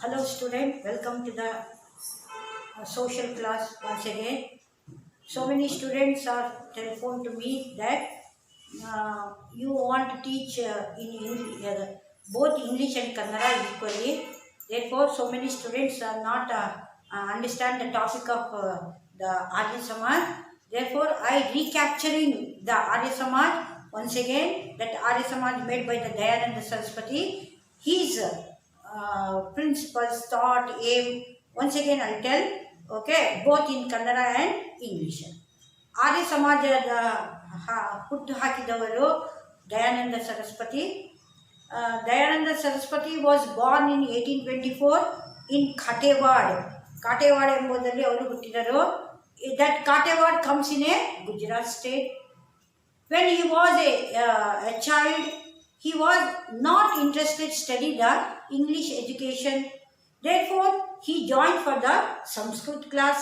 Hello student, welcome to the social class once again. So many students are telephoned to me that you want to teach in English, both English and Kannada equally. Therefore, so many students are not understand the topic of the Arya Samaj. Therefore, I recapturing the Arya Samaj once again. That Arya Samaj made by the Dayananda Saraswati. His principles, thought, aim. Once again, I'll tell. Okay, both in Kannada and English. Arya ಸಮಾಜದ ಹುಟ್ಟು ಹಾಕಿದವರು Dayananda Saraswati. Dayananda Saraswati was born in 1824 in Kathiawad. Kathiawad ಎಂಬುದರಲ್ಲಿ ಅವರು ಹುಟ್ಟಿದರು. That Kathiawad comes in a Gujarat state. When he was a child, he was not interested to study the English education. Therefore, he joined for the Sanskrit class.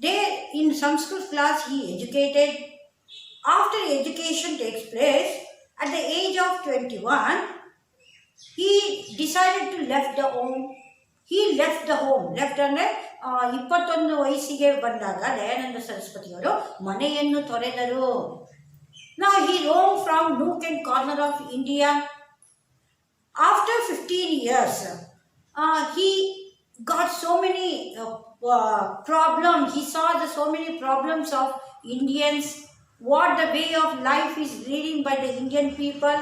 There in Sanskrit class he educated. After education takes place, at the age of 21, he decided to left the home. He left the home. Left ಅಂದರೆ 21 ವಯಸ್ಸಿಗೆ ಬಂದಾಗ ದಯಾನಂದ ಸರಸ್ವತಿ ಅವರು ಮನೆಯನ್ನು ತೊರೆದರು. Now he roamed from nook and corner of India. After 15 years, he got so many problems. He saw so many problems of Indians, what the way of life is leading by the Indian people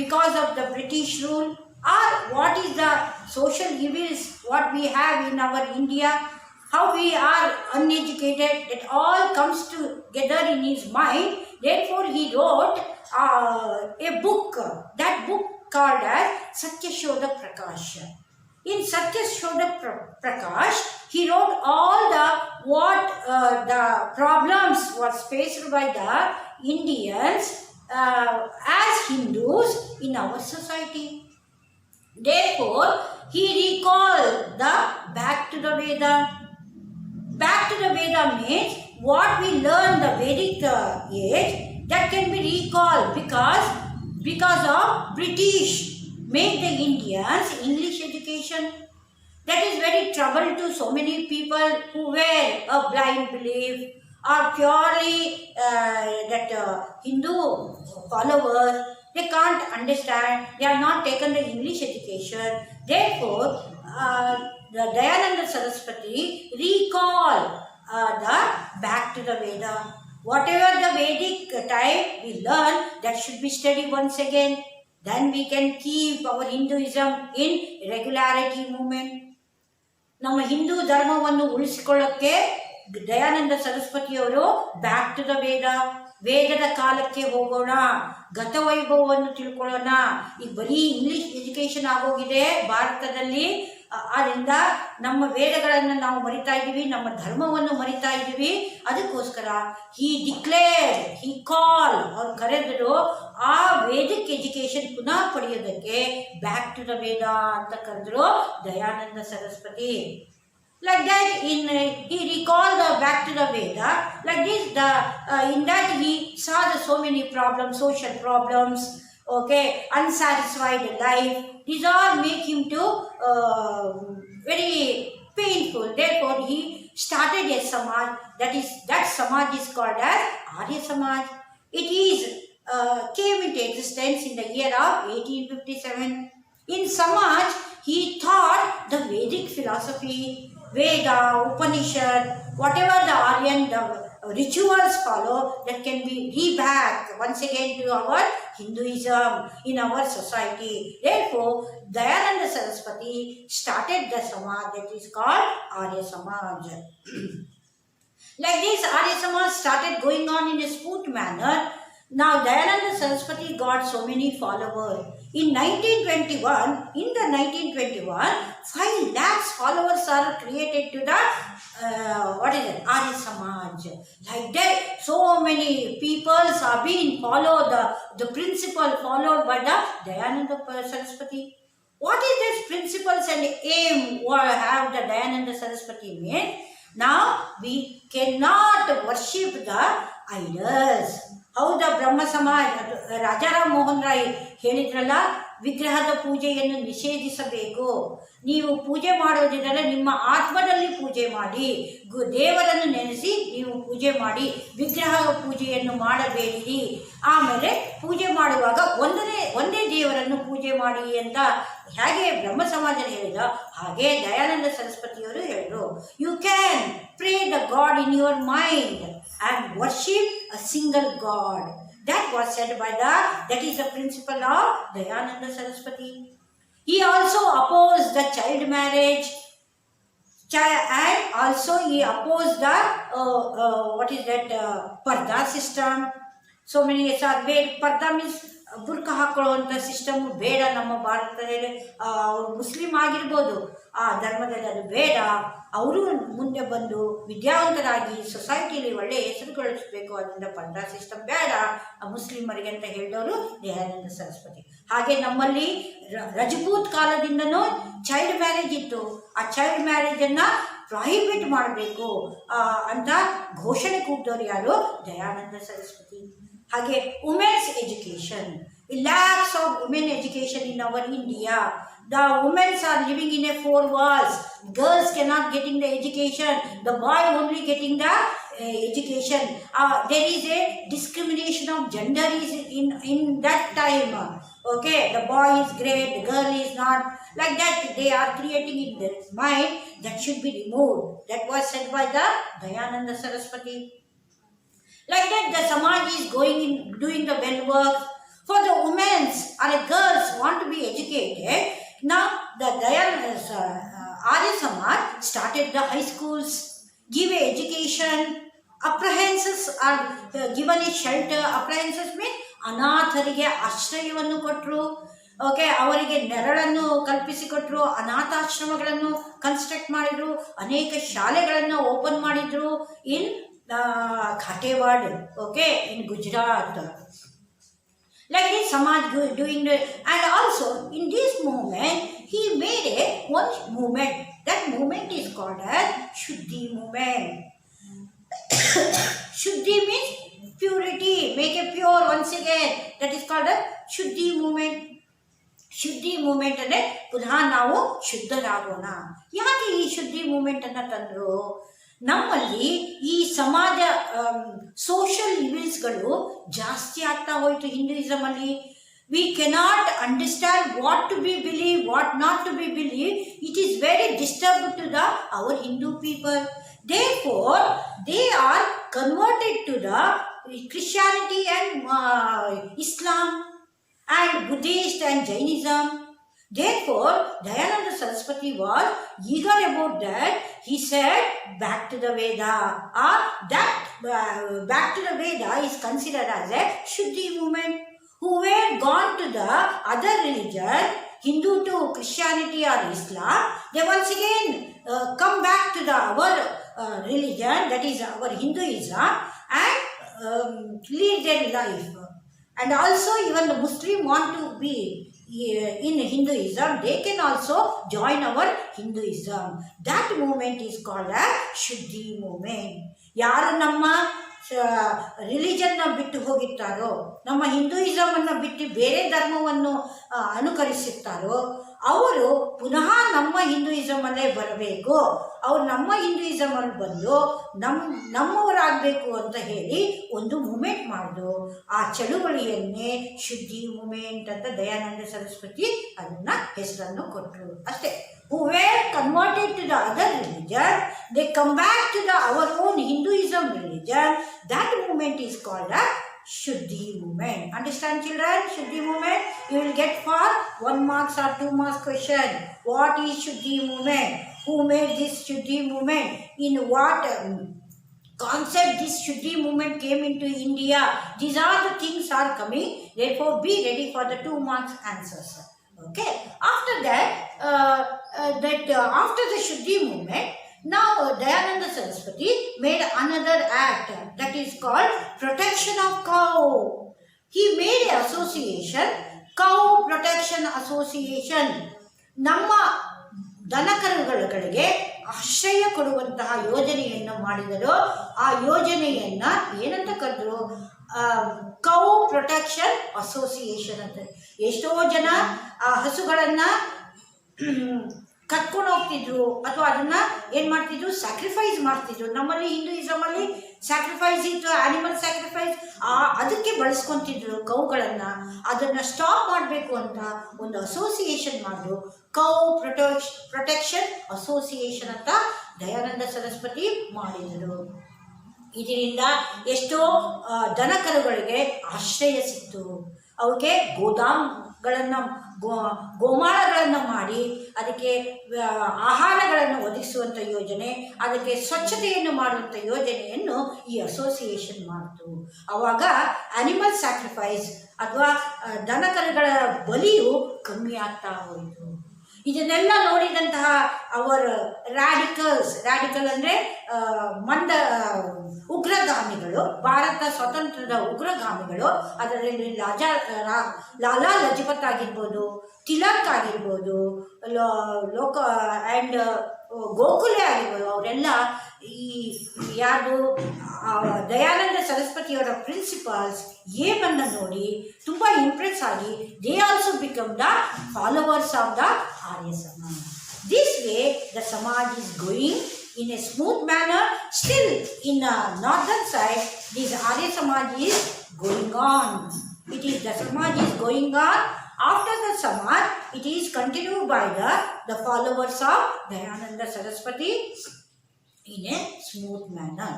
because of the British rule, or what is the social evils what we have in our India, how we are uneducated. It all comes together in his mind. Therefore, he wrote a book. That book called as Satyashodha Prakash. In Satyashodha Prakash, he wrote all the problems was faced by the Indians as Hindus in our society. Therefore, he recalled the back to the Veda. Back to the Veda means what we learn the Vedic age, that can be recalled because of British made the Indians English education. That is very trouble to so many people who were a blind belief or purely Hindu followers. They can't understand. They are not taken the English education. Therefore, the Dayananda Saraswati recall the back to the Veda. Whatever the Vedic time we learn, that should be studied once again. Then we can keep our Hinduism in regularity movement. ನಮ್ಮ ಹಿಂದೂ ಧರ್ಮವನ್ನು ಉಳಿಸಿಕೊಳ್ಳಕ್ಕೆ Dayananda ಸರಸ್ವತಿಯವರು back to the ವೇದದ ಕಾಲಕ್ಕೆ ಹೋಗೋಣ, ಗತವೈಭವವನ್ನು ತಿಳ್ಕೊಳ್ಳೋಣ. ಈಗ ಬರೀ English education ಆಗೋಗಿದೆ ಭಾರತದಲ್ಲಿ. ಆದ್ದರಿಂದ ನಮ್ಮ ವೇದಗಳನ್ನು ನಾವು ಮರಿತಾ ಇದ್ದೀವಿ, ನಮ್ಮ ಧರ್ಮವನ್ನು ಮರಿತಾ ಇದ್ದೀವಿ. ಅದಕ್ಕೋಸ್ಕರ ಹಿ ಕಾಲ್ ಅವ್ರು ಕರೆದರು ಆ ವೇದಿಕ್ ಎಜುಕೇಷನ್ ಪುನಃ ಪಡೆಯೋದಕ್ಕೆ ಬ್ಯಾಕ್ ಟು ದ ವೇದ ಅಂತ ಕರೆದ್ರು Dayananda Saraswati. Like that, he recalled the back to the Veda. Like this, in that he saw so many problems, social problems, okay, unsatisfied life. These all make him to very painful. Therefore, he started a Samaj. That Samaj is called as Arya Samaj. It came into existence in the year of 1857. In Samaj, he taught the Vedic philosophy, Veda, Upanishad, whatever the Aryan rituals follow, that can be reback once again to our Hinduism in our society. Therefore, Dayananda Saraswati started the Samaj that is called Arya Samaj. Like this, Arya Samaj started going on in a smooth manner. Now, Dayananda Saraswati got so many followers. In 1921, 5 lakhs followers are created to the Arya Samaj. Like that, so many people are being followed, the principle followed by the Dayananda Saraswati. What is this principles and aim what have the Dayananda Saraswati made? Now, we cannot worship the idols. ಹೌದಾ ಬ್ರಹ್ಮ ಸಮಾಜ ರಾಜಾರಾಮ್ ಮೋಹನ್ ರಾಯ್ ಹೇಳಿದ್ರಲ್ಲ, ವಿಗ್ರಹದ ಪೂಜೆಯನ್ನು ನಿಷೇಧಿಸಬೇಕು. ನೀವು ಪೂಜೆ ಮಾಡೋದಿದ್ದರೆ ನಿಮ್ಮ ಆತ್ಮದಲ್ಲಿ ಪೂಜೆ ಮಾಡಿ, ದೇವರನ್ನು ನೆನೆಸಿ ನೀವು ಪೂಜೆ ಮಾಡಿ, ವಿಗ್ರಹ ಪೂಜೆಯನ್ನು ಮಾಡಬೇಡಿರಿ. ಆಮೇಲೆ ಪೂಜೆ ಮಾಡುವಾಗ ಒಂದೇ ದೇವರನ್ನು ಪೂಜೆ ಮಾಡಿ ಅಂತ ಹೇಗೆ ಬ್ರಹ್ಮ ಸಮಾಜ ಹೇಳಿದ ಹಾಗೆ ದಯಾನಂದ ಸರಸ್ವತಿಯವರು ಹೇಳಿದರು. You can pray the god in your mind and worship a single God. That was said by that is the principle of Dayananda Saraswati. He also opposed the child marriage, and also he opposed the parda system. So many years are made. Parda means ಬುರ್ಕ ಹಾಕೊಳ್ಳುವಂಥ system ಬೇಡ ನಮ್ಮ ಭಾರತದಲ್ಲಿ. Muslim ಆಗಿರ್ಬೋದು, ಆ ಧರ್ಮದಲ್ಲಿ ಅದು ಬೇಡ. ಅವರು ಮುಂದೆ ಬಂದು ವಿದ್ಯಾವಂತರಾಗಿ ಸೊಸೈಟಿಯಲ್ಲಿ ಒಳ್ಳೆಯ ಹೆಸರು ಗಳಿಸಬೇಕು, ಅದರಿಂದ ಪರ್ದಾ ಸಿಸ್ಟಮ್ ಬೇಡ ಮುಸ್ಲಿಮರಿಗೆ ಅಂತ ಹೇಳಿದವರು ದಯಾನಂದ ಸರಸ್ವತಿ. ಹಾಗೆ ನಮ್ಮಲ್ಲಿ ರಜಪೂತ್ ಕಾಲದಿಂದನೂ ಚೈಲ್ಡ್ ಮ್ಯಾರೇಜ್ ಇತ್ತು. ಆ ಚೈಲ್ಡ್ ಮ್ಯಾರೇಜನ್ನು ಪ್ರಾಹಿಬಿಟ್ ಮಾಡಬೇಕು ಅಂತ ಘೋಷಣೆ ಕೂಗಿದವರು ಯಾರು? ದಯಾನಂದ ಸರಸ್ವತಿ. ಹಾಗೆ women's education, lacks of women education in our India. The women are living in a four walls. Girls cannot getting the education. The boy only getting the education. There is a discrimination of gender is in that time. Okay, the boy is great, the girl is not. Like that, they are creating in their mind that should be removed. That was said by the Dayananda Saraswati. Like that, the Samaj is going in doing the well work. For the women or the girls want to be educated. Now, the Arya Samaj started the high schools, give education, apprehensions are given a shelter. Apprehensions means ಅನಾಥರಿಗೆ ಆಶ್ರಯವನ್ನು ಕೊಟ್ಟರು. Okay, ಅವರಿಗೆ ನೆರಳನ್ನು ಕಲ್ಪಿಸಿಕೊಟ್ರು. ಅನಾಥಾಶ್ರಮಗಳನ್ನು construct ಮಾಡಿದ್ರು. ಅನೇಕ ಶಾಲೆಗಳನ್ನು open ಮಾಡಿದ್ರು ಇನ್ Khatewad, okay, in Gujarat. Like this, Samaj doing the, and also in this movement, he made one movement. That movement is called as Shuddhi movement. Shuddhi means purity, make it pure once again. That is called a Shuddhi movement. ಶುದ್ಧಿ moment ಅಂದರೆ ಪುನಃ ನಾವು ಶುದ್ಧರಾಗೋಣ. ಯಾಕೆ ಈ ಶುದ್ಧಿ ಮೂಮೆಂಟನ್ನು ತಂದರು? ನಮ್ಮಲ್ಲಿ ಈ ಸಮಾಜ ಸೋಷಿಯಲ್ ಇವಿಲ್ಸ್ಗಳು ಜಾಸ್ತಿ ಆಗ್ತಾ ಹೋಯಿತು ಹಿಂದೂಯಿಸಮಲ್ಲಿ. We cannot understand what to be believe, what not to be believe. It is very disturb to the our Hindu people. Therefore, they are converted to the Christianity and Islam and Buddhist and Jainism. Therefore, Dayananda Saraswati was eager about that. He said, back to the Veda. Back to the Veda is considered as a Shuddhi movement. Who were gone to the other religion, Hindu to Christianity or Islam, they once again come back to our religion, that is our Hinduism, and lead their life. And also even the Muslim want to be in Hinduism, they can also join our Hinduism. That movement is called a Shuddhi movement. ಯಾರು ನಮ್ಮ ರಿಲಿಜನ್ನ ಬಿಟ್ಟು ಹೋಗಿರ್ತಾರೋ, ನಮ್ಮ ಹಿಂದೂಯಿಸಮನ್ನು ಬಿಟ್ಟು ಬೇರೆ ಧರ್ಮವನ್ನು ಅನುಕರಿಸುತ್ತಾರೋ, ಅವರು ಪುನಃ ನಮ್ಮ ಹಿಂದೂಯಿಸಮಲ್ಲೇ ಬರಬೇಕು. ಅವರು ನಮ್ಮ ಹಿಂದೂಯಿಸಮಲ್ಲಿ ಬಂದು ನಮ್ಮವರಾಗಬೇಕು ಅಂತ ಹೇಳಿ ಒಂದು ಮೂಮೆಂಟ್ ಮಾಡಿದ್ರು. ಆ ಚಳುವಳಿಯನ್ನೇ ಶುದ್ಧಿ ಮೂಮೆಂಟ್ ಅಂತ ದಯಾನಂದ ಸರಸ್ವತಿ ಅದನ್ನು ಹೆಸರನ್ನು ಕೊಟ್ಟರು ಅಷ್ಟೇ. Who were converted to the other religion, they come back to our own Hinduism religion. That movement is called a Shuddhi movement. Understand, children? Shuddhi movement. You will get for 1 marks or 2 marks question. What is Shuddhi movement? Who made this Shuddhi movement? In what concept this Shuddhi movement came into India? These are the things are coming. Therefore, be ready for the 2 marks answers. Okay. After that, after the Shuddhi movement, now Dayananda Saraswati made another act that is called Protection of Cow. He made an association, Cow Protection Association. ನಮ್ಮ ದನಕರುಗಳಿಗೆ ಆಶ್ರಯ ಕೊಡುವಂತಹ ಯೋಜನೆಯನ್ನು ಮಾಡಿದರು. ಆ ಯೋಜನೆಯನ್ನು ಏನಂತ ಕರೆದ್ರು? ಕೌ ಪ್ರೊಟೆಕ್ಷನ್ ಅಸೋಸಿಯೇಷನ್ ಅಂತ. ಎಷ್ಟೋ ಜನ ಆ ಹಸುಗಳನ್ನು ಕತ್ಕೊಂಡು ಹೋಗ್ತಿದ್ರು ಅಥವಾ ಅದನ್ನ ಏನು ಮಾಡ್ತಿದ್ರು, ಸ್ಯಾಕ್ರಿಫೈಸ್ ಮಾಡ್ತಿದ್ರು. ನಮ್ಮಲ್ಲಿ ಹಿಂದೂಯಿಸಮಲ್ಲಿ ಸ್ಯಾಕ್ರಿಫೈಸ್ ಇತ್ತು, ಆನಿಮಲ್ ಸ್ಯಾಕ್ರಿಫೈಸ್, ಅದಕ್ಕೆ ಬಳಸ್ಕೊತಿದ್ರು ಕೌಗಳನ್ನು. ಅದನ್ನು ಸ್ಟಾಪ್ ಮಾಡಬೇಕು ಅಂತ ಒಂದು ಅಸೋಸಿಯೇಷನ್ ಮಾಡಿದ್ರು, ಕೌ ಪ್ರೊಟೆಕ್ಷನ್ ಅಸೋಸಿಯೇಷನ್ ಅಂತ ದಯಾನಂದ ಸರಸ್ವತಿ ಮಾಡಿದರು. ಇದರಿಂದ ಎಷ್ಟೋ ದನ ಕರುಗಳಿಗೆ ಆಶ್ರಯ ಸಿಕ್ತು. ಅವಕ್ಕೆ ಗೋದಾಮ್ಗಳನ್ನು ಗೋಮಾಳಗಳನ್ನು ಮಾಡಿ ಅದಕ್ಕೆ ಆಹಾರಗಳನ್ನು ಒದಗಿಸುವಂಥ ಯೋಜನೆ, ಅದಕ್ಕೆ ಸ್ವಚ್ಛತೆಯನ್ನು ಮಾಡುವಂಥ ಯೋಜನೆಯನ್ನು ಈ ಅಸೋಸಿಯೇಷನ್ ಮಾಡಿತು. ಆವಾಗ ಆನಿಮಲ್ ಸ್ಯಾಕ್ರಿಫೈಸ್ ಅಥವಾ ದನಕರುಗಳ ಬಲಿಯು ಕಮ್ಮಿ ಆಗ್ತಾ ಹೋಯಿತು. ಇದನ್ನೆಲ್ಲ ನೋಡಿದಂತಹ ಅವರ ರ್ಯಾಡಿಕಲ್ ಅಂದರೆ ಉಗ್ರಗಾಮಿಗಳು, ಭಾರತ ಸ್ವತಂತ್ರದ ಉಗ್ರಗಾಮಿಗಳು, ಅದರಲ್ಲಿ ಲಾಲಾ ಲಜಪತ್ ಆಗಿರ್ಬೋದು, ತಿಲಕ್ ಆಗಿರ್ಬೋದು, ಗೋಖಲೆ ಆಗಿರ್ಬೋದು, ಅವರೆಲ್ಲ ಈ ಯಾರು ದಯಾನಂದ ಸರಸ್ವತಿಯವರ ಪ್ರಿನ್ಸಿಪಲ್ಸ್ ಏಮನ್ನು ನೋಡಿ ತುಂಬ ಇಂಪ್ರೆಸ್ ಆಗಿ they also become the followers of the Arya Samaj. This way the Samaj is going in a smooth manner. Still in the northern side this Arya Samaj is going on. It is the Samaj is going on. After the Samaj, it is continued by the followers of Dayananda Saraswati in a smooth manner.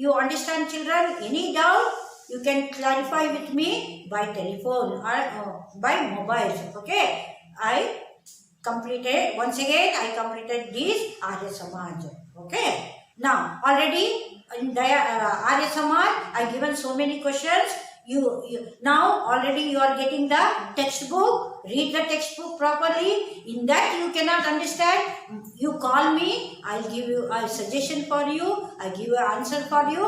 You understand, children? Any doubt? You can clarify with me by telephone or by mobiles. Okay? I completed this Arya Samaj. Okay? Now, already in Arya Samaj, I given so many questions. You now already you are getting the textbook. Read the textbook properly. In that you cannot understand, you call me. I'll give you a suggestion for you. I'll give you an answer for you.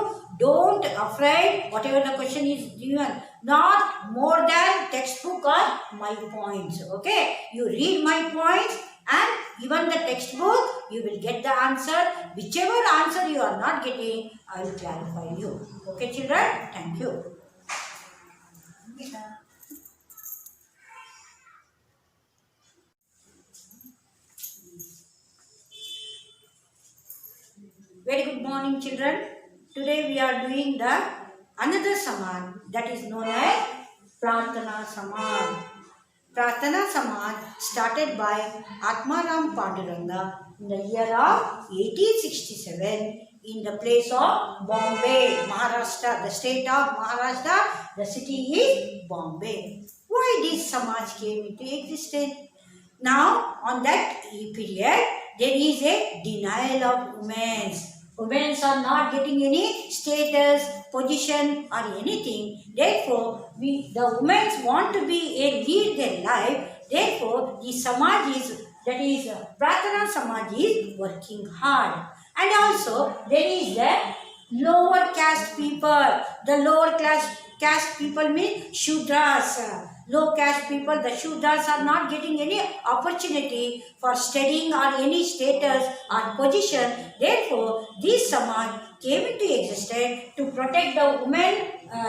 Don't afraid whatever the question is given. Not more than textbook or my points. Okay? You read my points and even the textbook, you will get the answer. Whichever answer you are not getting, I will clarify you. Okay, children? Thank you. Very good morning, children. Today we are doing the another Samaj that is known as Prarthana Samaj. Prarthana Samaj started by Atmaram Panduranga in the year of 1867 in the place of Bombay, Maharashtra, the state of Maharashtra. The city is Bombay. Why this Samaj came into existence? Now, on that period, there is a denial of women. Women are not getting any status, position or anything. Therefore, the women want to lead their life. Therefore, the Samaj is, that is Prarthana Samaj is working hard. And also, there is the lower caste people. The lower caste people mean Shudras. Low caste people, the Shudras are not getting any opportunity for studying or any status or position. Therefore, this Samaj came into existence to protect the women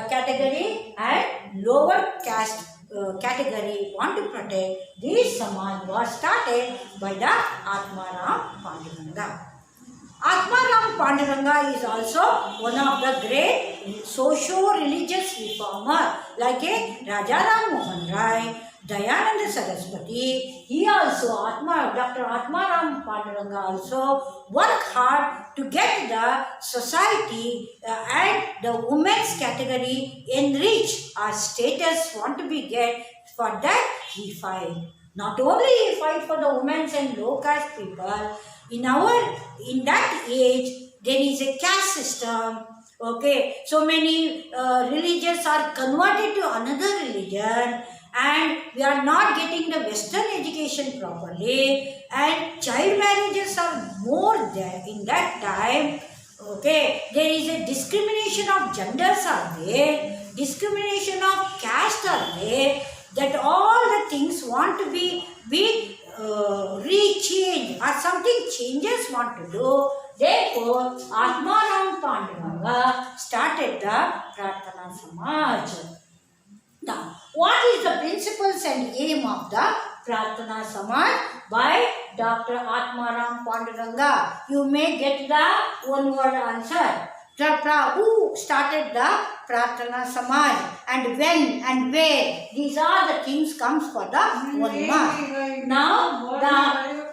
category and lower caste category want to protect. This Samaj was started by the Atmaram Panduranga. Atmaram Panduranga is also one of the great socio-religious reformer like a Raja Ram Mohan Rai, Dayananda Saraswati. He also, Dr. Atmaram Panduranga also worked hard to get the society and the women's category enriched. Our status want to be get. For that he fight. Not only he fight for the women and low caste people. In that age, there is a caste system. Okay, so many religions are converted to another religion, and we are not getting the Western education properly, and child marriages are more there in that time. Okay, there is a discrimination of genders are there, discrimination of caste are there. That all the things want to be rechange or something changes want to do. Therefore, Atmaram Panduranga started the Prarthana Samaj. Now, what is the principles and aim of the Prarthana Samaj by Dr. Atmaram Panduranga? You may get the one word answer. Who started the Prarthana Samaj and when and where? These are the things comes for the 1 mark. Now, the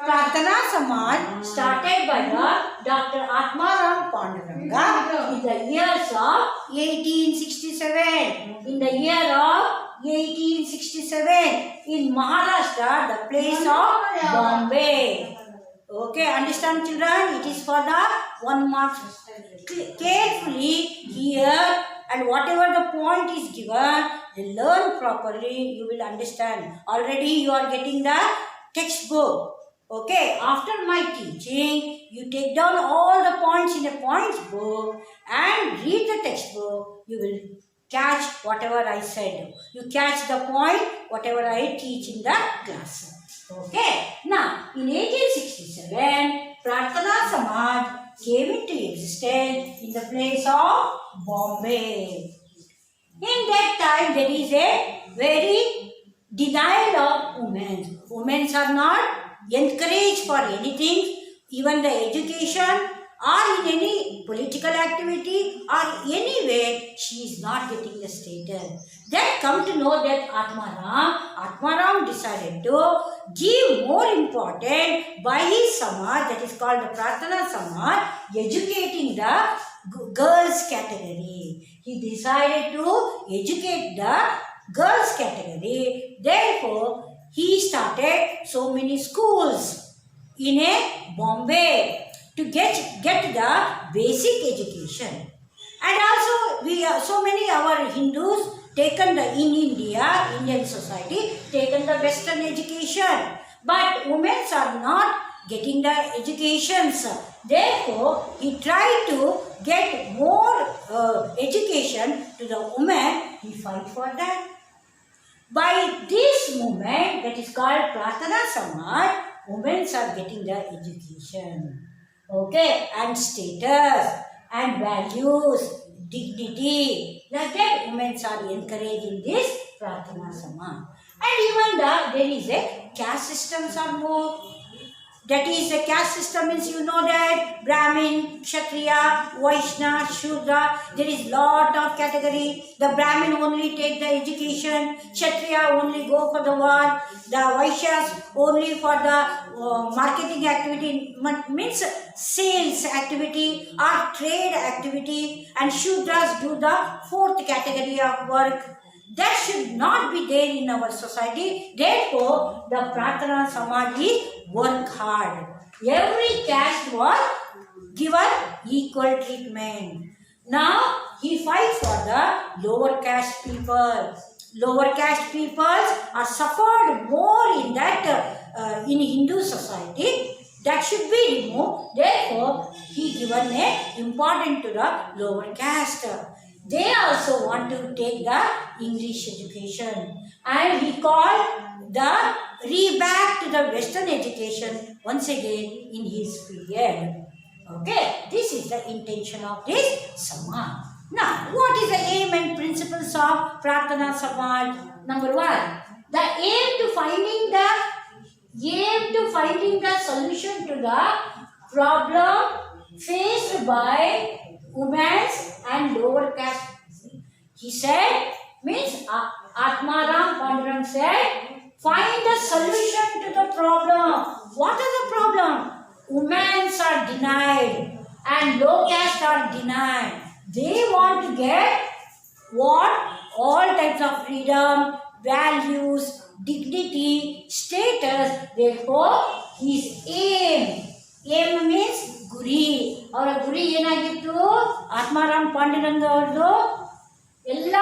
Prarthana Samaj started by the Dr. Atmaram Panduranga in the years of 1867. In the year of 1867 in Maharashtra, the place of Bombay. Okay, understand children? It is for the 1 mark. Carefully here, and whatever the point is given, they learn properly, you will understand. Already you are getting the textbook. Okay, after my teaching, you take down all the points in a points book and read the textbook. You will catch whatever I said. You catch the point, whatever I teach in the class. Okay. Now, in 1867, Prarthana Samaj came into existence in the place of Bombay. In that time, there is a very denial of women. Women are not encouraged for anything, even the education or in any political activity or anywhere, she is not getting the status. Then come to know that Atmaram decided to give more important by his Samaj, that is called the Prarthana Samaj, educating the girls category. He decided to educate the girls category. Therefore, he started so many schools in a Bombay to get the basic education. And also so many our Hindus taken the in India, Indian society, taken the Western education. But women are not getting the educations. Therefore, he tried to get more education to the women. He fight for that. By this movement that is called Prarthana Samaj, women are getting the education. Okay, and status and values, dignity. Like that, women are encouraged in this Prarthana Samaj. And even there is a caste systems are more. That is a caste system means you know that Brahmin, Kshatriya, Vaishna, Shudra, there is lot of category. The Brahmin only take the education, Kshatriya only go for the war, the Vaishyas only for the marketing activity, means sales activity or trade activity, and Shudras do the 4th category of work. That should not be there in our society. Therefore, the Prarthana Samaj is work hard. Every caste was given equal treatment. Now, he fights for the lower caste people. Lower caste people are suffered more in that in Hindu society. That should be removed. Therefore, he given a importance to the lower caste. They also want to take the English education, and he called the back to the Western education once again in his period. Okay, this is the intention of this Samaj. Now, what is the aim and principles of Prarthana Samaj? Number 1, the aim to finding the solution to the problem faced by women and lower caste. He said, means Atmaram Panduranga said, find the solution to the problem. What is the problem? Women are denied and low caste are denied. They want to get what? All types of freedom, values, dignity, status. Therefore, his aim means ಗುರಿ. ಅವರ ಗುರಿ ಏನಾಗಿತ್ತು? ಆತ್ಮಾರಾಮ್ ಪಾಂಡುರಂಗ ಅವ್ರದ್ದು ಎಲ್ಲ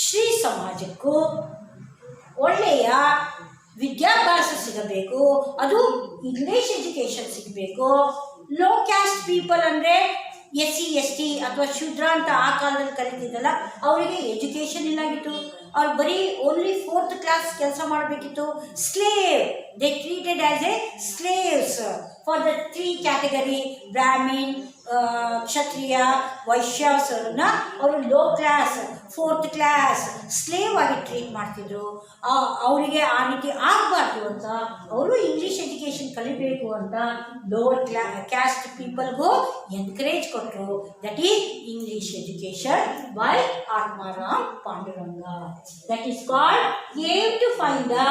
ಶ್ರೀ ಸಮಾಜಕ್ಕೂ ಒಳ್ಳೆಯ ವಿದ್ಯಾಭ್ಯಾಸ ಸಿಗಬೇಕು, ಅದು ಇಂಗ್ಲಿಷ್ ಎಜುಕೇಶನ್ ಸಿಗಬೇಕು. ಲೋ ಕ್ಯಾಸ್ಟ್ ಪೀಪಲ್ ಅಂದರೆ SC ST ಅಥವಾ ಶೂದ್ರ ಅಂತ ಆ ಕಾಲದಲ್ಲಿ ಕರೀತಿದ್ದಲ್ಲ, ಅವರಿಗೆ ಎಜುಕೇಶನ್ ಇಲ್ಲಾಗಿತ್ತು. ಅವ್ರು ಬರೀ ಓನ್ಲಿ 4th ಕ್ಲಾಸ್ ಕೆಲಸ ಮಾಡಬೇಕಿತ್ತು. Slave, they treated as a slaves for the 3 category, Brahmin, Kshatriya, ವೈಶ್ಯಾಸರನ್ನ ಅವರು low class 4th class slave ಆಗಿ ಟ್ರೀಟ್ ಮಾಡ್ತಿದ್ರು. ಅವರಿಗೆ ಆ ರೀತಿ ಆಗಬಾರ್ದು ಅಂತ ಅವರು ಇಂಗ್ಲೀಷ್ ಎಜುಕೇಷನ್ ಕಲಿಬೇಕು ಅಂತ ಲೋವರ್ ಕ್ಯಾಸ್ಟ್ ಪೀಪಲ್ಗೂ ಎನ್ಕರೇಜ್ ಕೊಟ್ಟರು. That is English education by Atmaram Pandurang. That is called aim to find the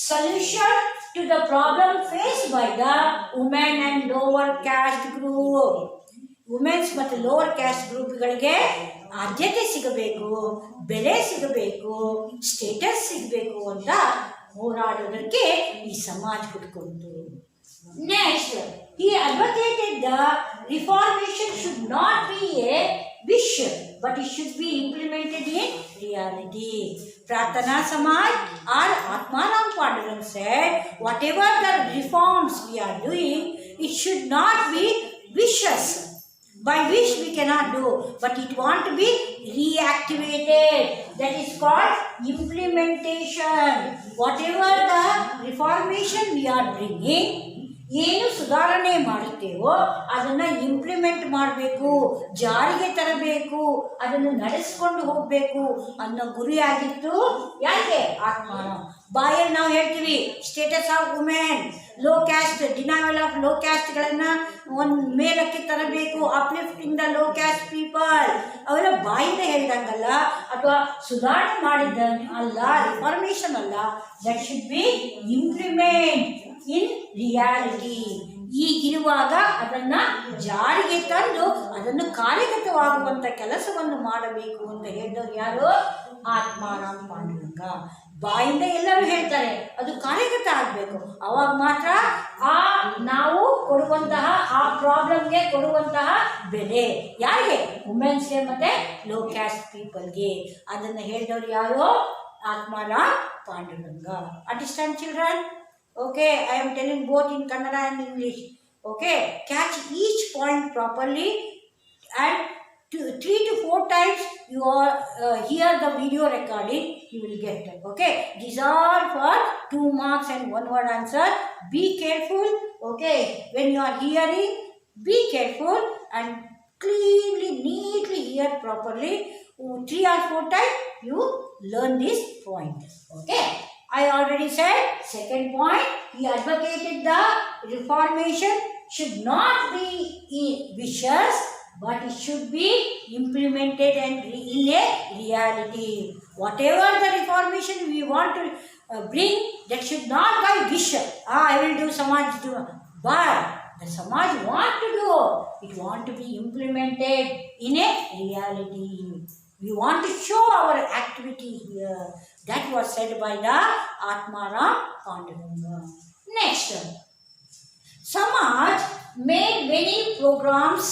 solution to the problem faced by the women and lower caste group. Women's ಮತ್ತು ಲೋವರ್ ಕ್ಯಾಸ್ಟ್ ಗ್ರೂಪ್ಗಳಿಗೆ ಆದ್ಯತೆ ಸಿಗಬೇಕು, ಬೆಲೆ ಸಿಗಬೇಕು, ಸ್ಟೇಟಸ್ ಸಿಗಬೇಕು ಅಂತ ಹೋರಾಡೋದಕ್ಕೆ ಈ ಸಮಾಜ ಹುಟ್ಕೊಂತು. Next, he advocated the reformation should not be a wish but it should be implemented in reality. Pratana Samaj or Atmaram Pandurang said, whatever the reforms we are doing, it should not be wishes. By wish we cannot do, but it want to be reactivated. That is called implementation. Whatever the reformation we are bringing, ಏನು ಸುಧಾರಣೆ ಮಾಡುತ್ತೇವೋ ಅದನ್ನು implement ಮಾಡಬೇಕು, ಜಾರಿಗೆ ತರಬೇಕು, ಅದನ್ನು ನಡೆಸ್ಕೊಂಡು ಹೋಗಬೇಕು ಅನ್ನೋ ಗುರಿಯಾಗಿತ್ತು ಯಾಕೆ ಆತ್ಮಾರಾಮ್. ಬಾಯಲ್ಲಿ ನಾವು ಹೇಳ್ತೀವಿ status of women, low caste, denial of low ಕ್ಯಾಸ್ಟ್ಗಳನ್ನು ಒಂದು ಮೇಲಕ್ಕೆ ತರಬೇಕು, uplifting the low caste people, ಅವೆಲ್ಲ ಬಾಯಿಂದ ಹೇಳಿದಂಗಲ್ಲ, ಅಥವಾ ಸುಧಾರಣೆ ಮಾಡಿದ್ದ ಅಲ್ಲ, ರಿಫಾರ್ಮೇಷನ್ ಅಲ್ಲ. That should be implement in reality. ಈಗಿರುವಾಗ ಅದನ್ನು ಜಾರಿಗೆ ತಂದು ಅದನ್ನು ಕಾರ್ಯಗತವಾಗುವಂಥ ಕೆಲಸವನ್ನು ಮಾಡಬೇಕು ಅಂತ ಹೇಳಿದವರು ಯಾರು? ಆತ್ಮಾರಾಮ್ ಪಾಂಡುರಂಗ. ಬಾಯಿಂದ ಎಲ್ಲರೂ ಹೇಳ್ತಾರೆ, ಅದು ಕಾರ್ಯಗತ ಆಗಬೇಕು. ಅವಾಗ ಮಾತ್ರ ನಾವು ಕೊಡುವಂತಹ ಆ ಪ್ರಾಬ್ಲಮ್ಗೆ ಕೊಡುವಂತಹ ಬೆಲೆ ಯಾರಿಗೆ? ವುಮೆನ್ಸ್ಗೆ ಮತ್ತು ಲೋ ಕ್ಯಾಸ್ಟ್ ಪೀಪಲ್ಗೆ. ಅದನ್ನು ಹೇಳಿದವರು ಯಾರು? Atmaram Panduranga. Understand children? Okay, I am telling both in Kannada and English. Okay, catch each point properly and 3 to 4 times you are hear the video recording, you will get it. Okay, these are for 2 marks and 1 word answer. Be careful. Okay, when you are hearing, be careful and cleanly, neatly hear properly. 3 or 4 times you learn this point. Okay, I already said second point, he advocated the reformation should not be wishes but it should be implemented and in a reality. Whatever the reformation we want to bring, that should not by wish. I will do Samaj do, but the Samaj want to do, it want to be implemented in a reality. We want to show our activity here. That was said by the Atmaram Panduranga. Next, Samaj made many programs,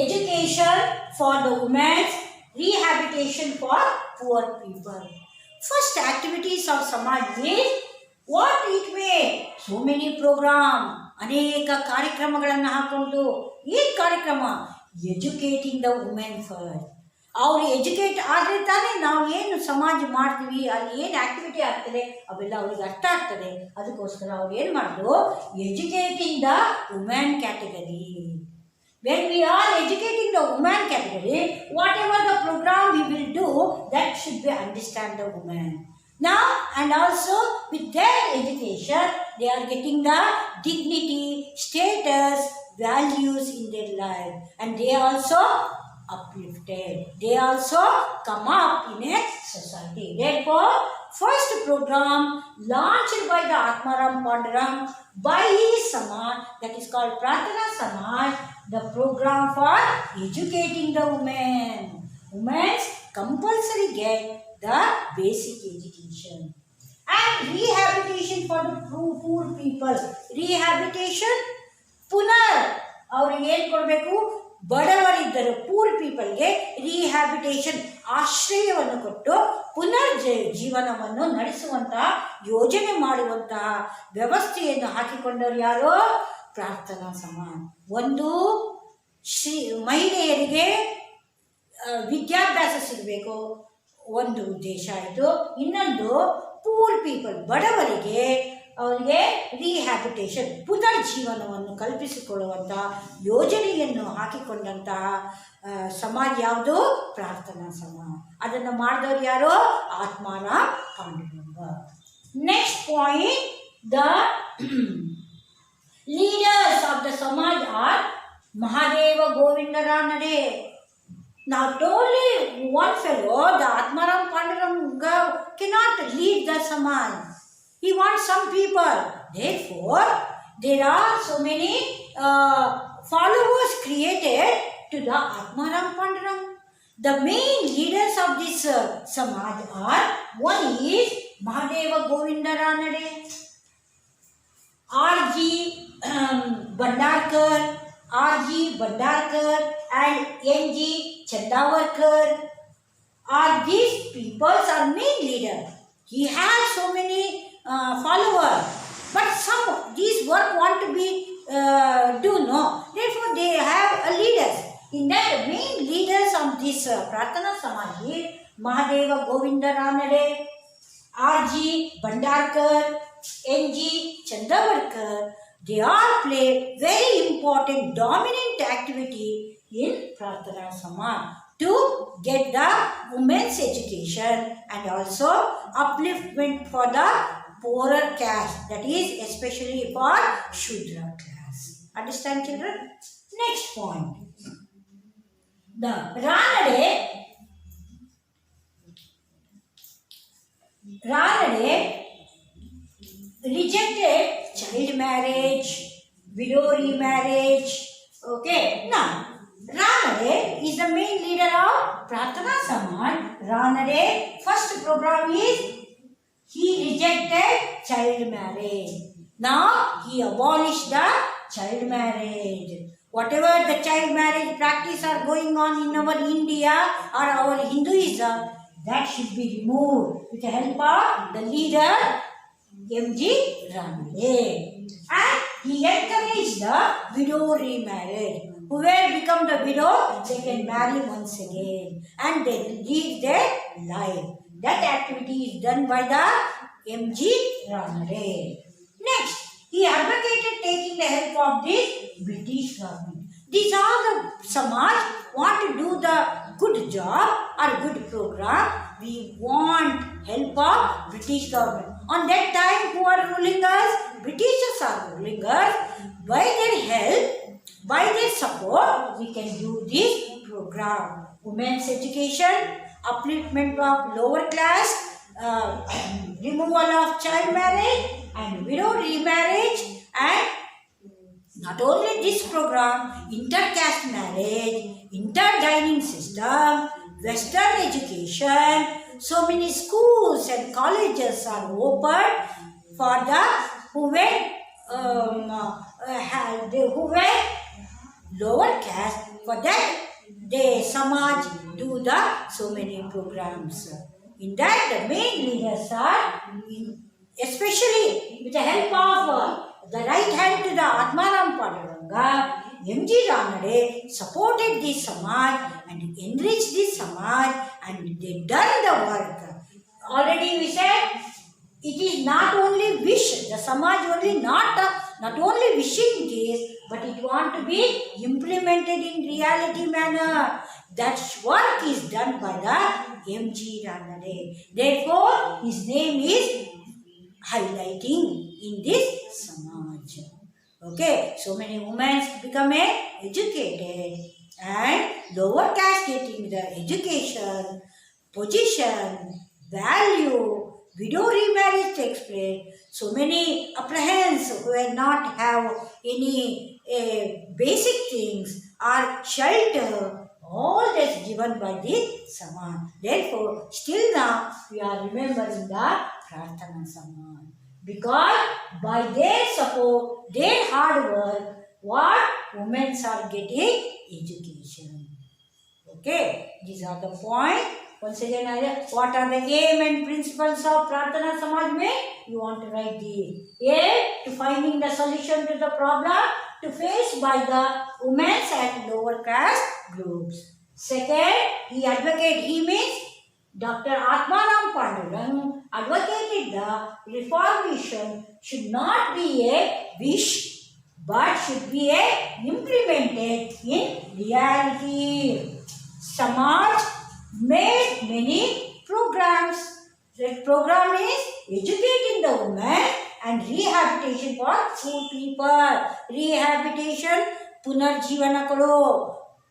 education for the women, rehabilitation for poor people. First activities of Samaj is what it made. So many programs, ಅನೇಕ ಕಾರ್ಯಕ್ರಮಗಳನ್ನು ಹಾಕೊಂಡು. ಈ ಕಾರ್ಯಕ್ರಮ educating the women first. ಅವರು educate ಆದರೆ ತಾನೇ ನಾವು ಏನು ಸಮಾಜ ಮಾಡ್ತೀವಿ, ಅಲ್ಲಿ ಏನು ಆ್ಯಕ್ಟಿವಿಟಿ ಆಗ್ತದೆ ಅವೆಲ್ಲ ಅವ್ರಿಗೆ ಅರ್ಥ ಆಗ್ತದೆ. ಅದಕ್ಕೋಸ್ಕರ ಅವ್ರು ಏನು ಮಾಡಿದ್ರು? Educating the women category. When we are educating the women category, whatever the program we will do, that should be understand the women. Now and also with their education they are getting the dignity, status, values in their life, and they also uplifted. They also come up in a society. Therefore, first program launched by the Atmaram Pandurang by his Samaj, that is called Pratana Samaj, the program for educating the women. Women compulsory get the basic education and rehabilitation for the poor people. Rehabilitation, punar ಅವ್ರಿಗೆ ಏನು ಕೊಡಬೇಕು? ಬಡವರಿದ್ದರು poor ಪೀಪಲ್ಗೆ rehabilitation ಆಶ್ರಯವನ್ನು ಕೊಟ್ಟು ಪುನರ್ ಜೀವನವನ್ನು ನಡೆಸುವಂತಹ ಯೋಜನೆ ಮಾಡುವಂತಹ ವ್ಯವಸ್ಥೆಯನ್ನು ಹಾಕಿಕೊಂಡವರು ಯಾರು? ಪ್ರಾರ್ಥನಾ ಸಮಾಜ. ಒಂದು ಮಹಿಳೆಯರಿಗೆ ವಿದ್ಯಾಭ್ಯಾಸ ಸಿಗಬೇಕು, ಒಂದು ಉದ್ದೇಶ ಆಯಿತು. ಇನ್ನೊಂದು ಪೂರ್ ಪೀಪಲ್, ಬಡವರಿಗೆ ಅವರಿಗೆ ರಿಹ್ಯಾಬಿಟೇಷನ್, ಪುನರ್ಜೀವನವನ್ನು ಕಲ್ಪಿಸಿಕೊಳ್ಳುವಂತಹ ಯೋಜನೆಯನ್ನು ಹಾಕಿಕೊಂಡಂತಹ ಸಮಾಜ ಯಾವುದು? ಪ್ರಾರ್ಥನಾ ಸಮಾಜ. ಅದನ್ನು ಮಾಡಿದವರು ಯಾರು? Atmaram Panduranga. Next point, the leaders of the Samaj are Mahadeva Govinda Ranade. Not only one fellow, the Atmaram Panduranga cannot lead the Samaj. He wants some people. Therefore, there are so many followers created to the Atmaram Panduranga. The main leaders of this Samaj are, one is Mahadeva Govinda Ranade, R.G. Bhandarkar, R.G. Bhandarkar and N.G. Chandavarkar are these people are main leader. He has so many followers, but some these work want to be do no. Therefore, they have a leaders. In that, main leaders of this Prarthana Samaj is Mahadeva Govinda Ranade, R.G. Bhandarkar, N.G. Chandavarkar. They all play very important dominant activity in Prarthana Samaj to get the women's education and also upliftment for the poorer caste, that is especially for Shudra class. Understand, children? Next point. The Ranade rejected child marriage, widow remarriage. Okay, now Ranade is the main leader of Prarthana Samaj. Ranade first program is he rejected child marriage. Now he abolished the child marriage. Whatever the child marriage practice are going on in our India or our Hinduism, that should be removed with the help of the leader M.G. Ranade. And he encouraged the widow remarriage. Whoever become the widow, they can marry once again and they lead their life. That activity is done by the M.G. Ranade. Next, he advocated taking the help of the British government. These are the Samaj want to do the good job or good program. We want help of British government. On that time, who are ruling us? Britishers are ruling us. By their help, by their support, we can do this program. Women's education, upliftment of lower class, removal of child marriage and widow remarriage, and not only this program, intercaste marriage, inter-dining system, Western education, so many schools and colleges are open for the who were lower caste. For that, the Samaj do the so many programs. In that, the main leaders are, especially with the help of the right hand to the Atmaram Panduranga, M.G. Ranade supported this Samaj and enriched this Samaj, and they done the work. Already we said, it is not only wish, the Samaj only not only wishing this, but it want to be implemented in reality manner. That work is done by the M.G. Ranade. Therefore, his name is highlighting in this Samaj. Okay, so many women become educated and lower caste getting the education, position, value, widow remarriage takes place. So many apprehends who will not have any basic things or shelter, all that's given by the Samaj. Therefore, still now we are remembering the Prarthana Samaj. Because by their support, their hard work, what women are getting education. Okay, these are the points. Once again, what are the aim and principles of Prarthana Samaj? You want to write the aim to finding the solution to the problem to face by the women's and lower caste groups. Second, he means Dr. Atmanam Pandurang advocated the reformation should not be a wish but should be implemented in reality. Samaj made many programs. The program is educating the women and rehabilitation for poor people. Rehabilitation ಪುನರ್ಜೀವನ ಕೊಡು,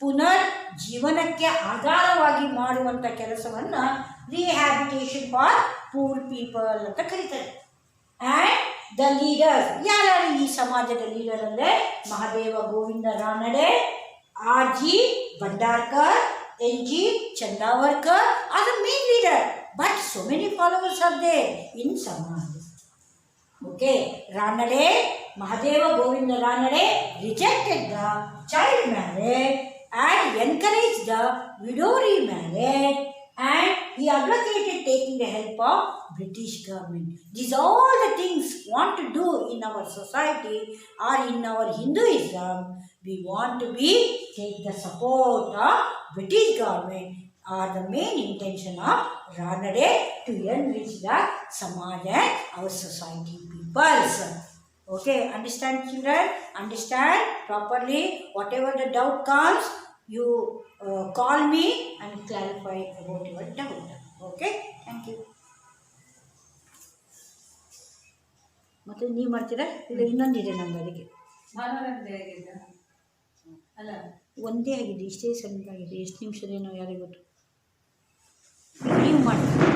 ಪುನರ್ಜೀವನಕ್ಕೆ ಆಧಾರವಾಗಿ ಮಾಡುವಂಥ ಕೆಲಸವನ್ನು rehabilitation for poor people ಅಂತ ಕರೀತಾರೆ. And the leaders, ಯಾರ್ಯಾರು ಈ ಸಮಾಜದ leader ಅಂದರೆ Mahadev Govind Ranade, R G Bhandarkar, N G Chandavarkar are the main leader, but so many followers are there in Samaj. Okay, Ranade, Mahadeva Govinda Ranade rejected the child marriage and encouraged the widow remarriage, and he advocated taking the help of British government. These are all the things we want to do in our society or in our Hinduism. We want to take the support of British government are the main intention of Ranade to enrich the Samaj and our society peoples. Okay, understand children? Understand properly. Whatever the doubt comes, you call me and clarify about your doubt. Okay, thank you. ಮತ್ತೆ ನೀವು ಮಾಡ್ತೀರಾ ಇಲ್ಲ ಇನ್ನೊಂದಿದೆ ನಮ್ಗೆ ಅದಕ್ಕೆ ಅಲ್ಲ ಒಂದೇ ಆಗಿದೆ, ಇಷ್ಟೇ ಸಣ್ಣದಾಗಿದೆ, ಎಷ್ಟು ನಿಮಿಷದೇನೋ ಯಾರಿಗೆ ಗೊತ್ತು. ನೀವು ಮಾಡ್ತೀರಾ